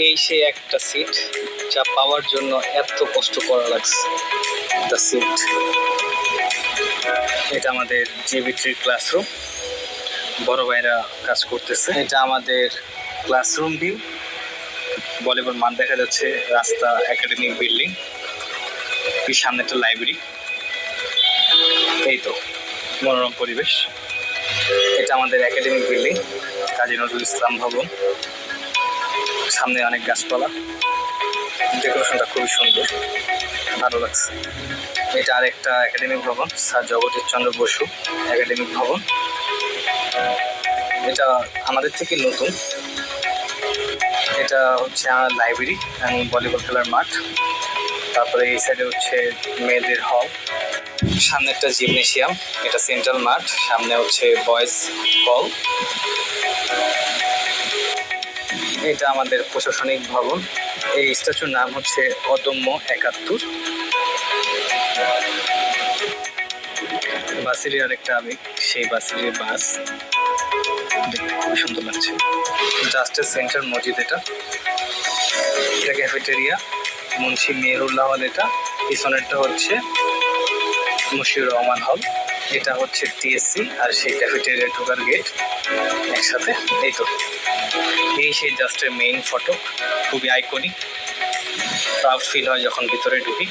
এই সে একটা সিট যা পাওয়ার জন্য এত কষ্ট করা লাগছে। দ্য সিট, এটা আমাদের জিবি3 ক্লাসরুম, বড় ভাইরা কাজ করতেছে। এটা আমাদের ক্লাসরুম ভিউ, ভলিবল মাঠ দেখা যাচ্ছে, রাস্তা, একাডেমিক বিল্ডিং, সামনে একটা লাইব্রেরি। এই তো মনোরম পরিবেশ। এটা আমাদের একাডেমিক বিল্ডিং, কাজী নজরুল ইসলাম ভবন, সামনে অনেক গাছপালা, ডেকোরেশনটা খুবই সুন্দর, ভালো লাগছে। এটা আরেকটা একাডেমিক ভবন, স্যার জগদীশ চন্দ্র বসু একাডেমিক ভবন। এটা আমাদের থেকে নতুন। এটা হচ্ছে আমার লাইব্রেরি এবং ভলিবল খেলার মাঠ। তারপরে এই সাইডে হচ্ছে মেয়েদের হল, সামনে একটা জিমনেশিয়াম, এটা সেন্ট্রাল মাঠ, সামনে হচ্ছে বয়েজ হল। এটা আমাদের প্রশাসনিক ভবন। এই স্ট্যাচুর নাম হচ্ছে অদম্য ৭১। বাসিলির আরেকটা আবেগ, সেই বাসিলির বাস দেখতে খুবই সুন্দর লাগছে। জাস্টের সেন্টার মসজিদ, এটা ক্যাফেটেরিয়া, মুন্সি মেহরুল্লাহ হল। এটা পিছনেরটা হচ্ছে মুশিউর রহমান হল। এটা হচ্ছে টিএসসি আর সেই ক্যাফেটেরিয়া ঢোকার গেট একসাথে। এই তো এই সেই জাস্টের মেইন ফটো, খুবই আইকনিক, প্রাউড ফিল হয় যখন ভিতরে ঢুকি।